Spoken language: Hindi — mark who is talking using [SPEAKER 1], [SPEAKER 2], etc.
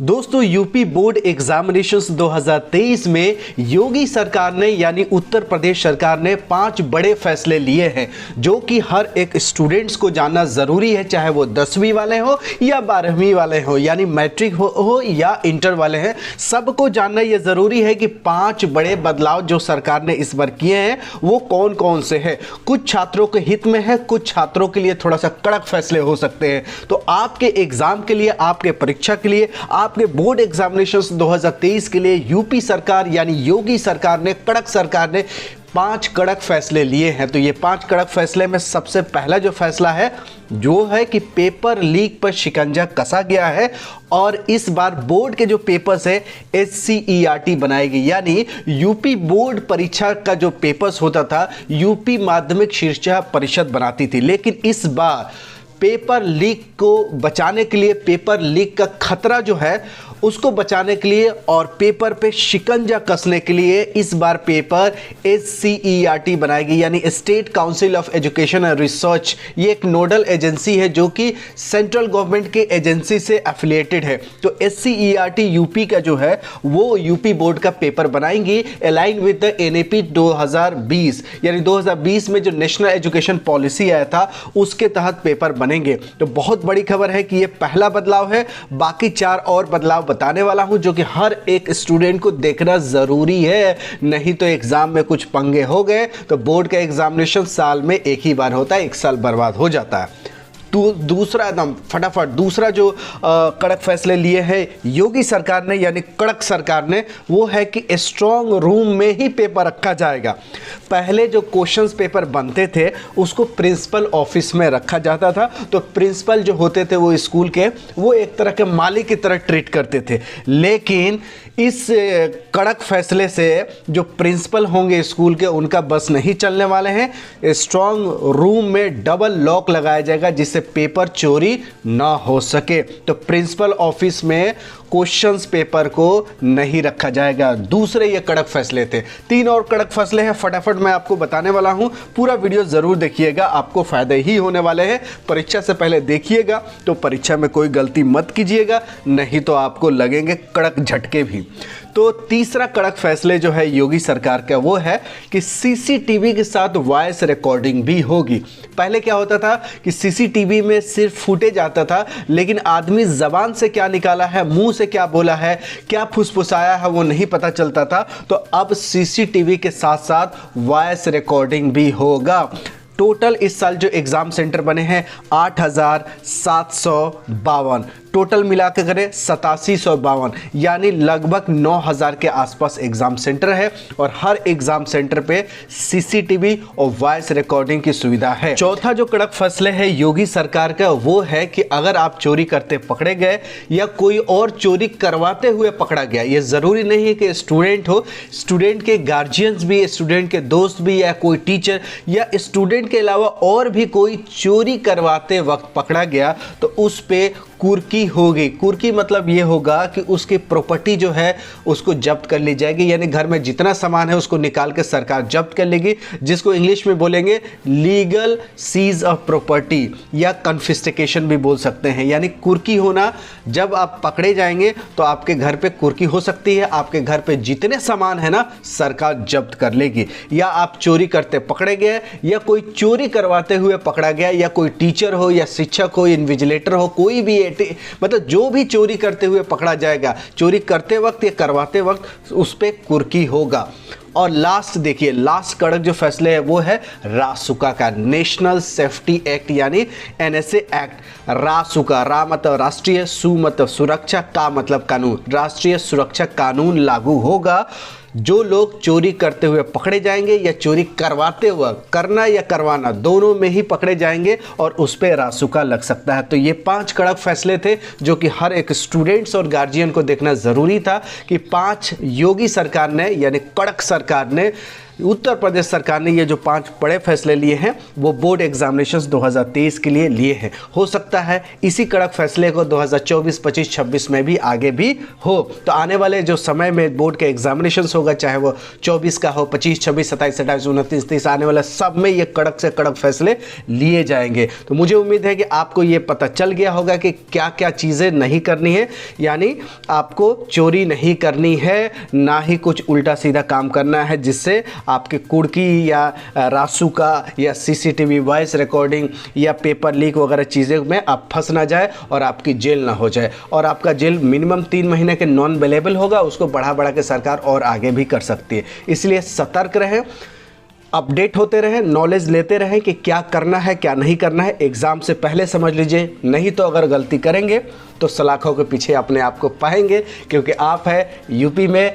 [SPEAKER 1] दोस्तों यूपी बोर्ड एग्जामिनेशंस 2023 में योगी सरकार ने यानी उत्तर प्रदेश सरकार ने 5 बड़े फैसले लिए हैं जो कि हर एक स्टूडेंट्स को जानना ज़रूरी है, चाहे वो 10वीं वाले हो या 12वीं वाले हो, यानी मैट्रिक हो या इंटर वाले हैं। सबको जानना ये ज़रूरी है कि 5 बड़े बदलाव जो सरकार ने इस बार किए हैं वो कौन कौन से हैं। कुछ छात्रों के हित में है, कुछ छात्रों के लिए थोड़ा सा कड़क फैसले हो सकते हैं। तो आपके एग्ज़ाम के लिए, आपके परीक्षा के लिए, आपके बोर्ड एग्जामिनेशंस 2023 के लिए यूपी सरकार यानी योगी सरकार ने 5 कड़क फैसले लिए हैं। तो ये 5 कड़क फैसले में सबसे पहला जो फैसला है जो है कि पेपर लीक पर शिकंजा कसा गया है और इस बार बोर्ड के जो पेपर्स है SCERT बनाएगी, यानी यूपी बोर्ड परीक्षा का जो पेपर्स होता था यूपी माध्यमिक शिक्षा परिषद बनाती थी, लेकिन इस बार पेपर लीक को बचाने के लिए, पेपर लीक का खतरा जो है उसको बचाने के लिए और पेपर पे शिकंजा कसने के लिए इस बार पेपर SCERT बनाएगी, यानी state council of education and research. ये एक नोडल एजेंसी है जो कि सेंट्रल गवर्नमेंट के एजेंसी से एफिलिएटेड है। तो SCERT यूपी का जो है वो यूपी बोर्ड का पेपर बनाएंगी अलाइन विद द NAP 2020, यानी 2020 में जो नेशनल एजुकेशन पॉलिसी आया था उसके तहत पेपर बनेंगे। तो बहुत बड़ी खबर है कि ये पहला बदलाव है। बाकी 4 और बदलाव बताने वाला हूं जो कि हर एक स्टूडेंट को देखना जरूरी है, नहीं तो एग्जाम में कुछ पंगे हो गए तो बोर्ड का एग्जामिनेशन साल में एक ही बार होता है, 1 साल बर्बाद हो जाता है। तो दूसरा एकदम फटाफट दूसरा जो कड़क फैसले लिए हैं योगी सरकार ने यानी कड़क सरकार ने, वो है कि स्ट्रांग रूम में ही पेपर रखा जाएगा। पहले जो क्वेश्चंस पेपर बनते थे उसको प्रिंसिपल ऑफिस में रखा जाता था, तो प्रिंसिपल जो होते थे वो स्कूल के वो एक तरह के मालिक की तरह ट्रीट करते थे। लेकिन इस कड़क फैसले से जो प्रिंसिपल होंगे स्कूल के उनका बस नहीं चलने वाले हैं। स्ट्रांग रूम में डबल लॉक लगाया जाएगा जिससे पेपर चोरी ना हो सके। तो प्रिंसिपल ऑफिस में क्वेश्चंस पेपर को नहीं रखा जाएगा। दूसरे ये कड़क फैसले थे। 3 और कड़क फैसले हैं, फटाफट मैं आपको बताने वाला हूं। पूरा वीडियो जरूर देखिएगा, आपको फायदे ही होने वाले हैं। परीक्षा से पहले देखिएगा तो परीक्षा में कोई गलती मत कीजिएगा, नहीं तो आपको लगेंगे कड़क झटके भी। तो तीसरा कड़क फैसले जो है योगी सरकार का वो है कि CCTV के साथ वॉइस रिकॉर्डिंग भी होगी। पहले क्या होता था कि CCTV में सिर्फ फुटेज आता था, लेकिन आदमी जबान से क्या निकाला है, मुंह से क्या बोला है, क्या फुसफुसाया है वो नहीं पता चलता था। तो अब CCTV के साथ साथ वॉइस रिकॉर्डिंग भी होगा। टोटल इस साल जो एग्जाम सेंटर बने हैं 8752, टोटल मिला के करें 8752, यानी लगभग 9000 के आसपास एग्जाम सेंटर है और हर एग्जाम सेंटर पे CCTV और वॉइस रिकॉर्डिंग की सुविधा है। चौथा जो कड़क फैसले है योगी सरकार का वो है कि अगर आप चोरी करते पकड़े गए या कोई और चोरी करवाते हुए पकड़ा गया, ये जरूरी नहीं है कि स्टूडेंट हो, स्टूडेंट के गार्जियंस भी, स्टूडेंट के दोस्त भी या कोई टीचर या स्टूडेंट के अलावा और भी कोई चोरी करवाते वक्त पकड़ा गया तो उस पे कुर्की होगी। कुर्की मतलब ये होगा कि उसकी प्रॉपर्टी जो है उसको जब्त कर ली जाएगी, यानी घर में जितना सामान है उसको निकाल के सरकार जब्त कर लेगी, जिसको इंग्लिश में बोलेंगे लीगल सीज ऑफ प्रॉपर्टी या कन्फिस्टिकेशन भी बोल सकते हैं। यानी कुर्की होना, जब आप पकड़े जाएंगे तो आपके घर पे कुर्की हो सकती है, आपके घर पे जितने सामान है ना सरकार जब्त कर लेगी। या आप चोरी करते पकड़े गए या कोई चोरी करवाते हुए पकड़ा गया, या कोई टीचर हो या शिक्षक हो, इन्विजिलेटर हो, कोई भी मतलब जो भी चोरी करते हुए पकड़ा जाएगा, चोरी करते वक्त या करवाते वक्त उस पे कुर्की होगा। और लास्ट देखिए, लास्ट कड़क जो फैसले है वो है रासुका का, नेशनल सेफ्टी एक्ट यानी NSA एक्ट। रासुका, रा मतलब राष्ट्रीय, सु मतलब सुरक्षा, का मतलब कानून, राष्ट्रीय सुरक्षा कानून लागू होगा। जो लोग चोरी करते हुए पकड़े जाएंगे या चोरी करवाते हुए, करना या करवाना दोनों में ही पकड़े जाएंगे और उस पर रासुका लग सकता है। तो ये 5 कड़क फैसले थे जो कि हर एक स्टूडेंट्स और गार्जियन को देखना ज़रूरी था कि 5 योगी सरकार ने यानी कड़क सरकार ने उत्तर प्रदेश सरकार ने ये जो 5 बड़े फैसले लिए हैं वो बोर्ड एग्जामिनेशंस 2023 के लिए लिए हैं। हो सकता है इसी कड़क फैसले को 2024, 25, 26 में भी आगे भी हो। तो आने वाले जो समय में बोर्ड के एग्जामिनेशंस होगा, चाहे वो 24 का हो, 25, 26, 27, 28, 29, 30, आने वाला सब में ये कड़क से कड़क फैसले लिए जाएंगे। तो मुझे उम्मीद है कि आपको ये पता चल गया होगा कि क्या क्या चीज़ें नहीं करनी है, यानी आपको चोरी नहीं करनी है, ना ही कुछ उल्टा सीधा काम करना है जिससे आपके कुर्की या रासुका या सीसीटीवी वॉइस रिकॉर्डिंग या पेपर लीक वगैरह चीज़ें में आप फंस ना जाए और आपकी जेल ना हो जाए। और आपका जेल मिनिमम 3 महीने के नॉन अवेलेबल होगा, उसको बढ़ा के सरकार और आगे भी कर सकती है। इसलिए सतर्क रहें, अपडेट होते रहें, नॉलेज लेते रहें कि क्या करना है क्या नहीं करना है। एग्ज़ाम से पहले समझ लीजिए, नहीं तो अगर गलती करेंगे तो सलाखों के पीछे अपने आप को पाएंगे, क्योंकि आप है यूपी में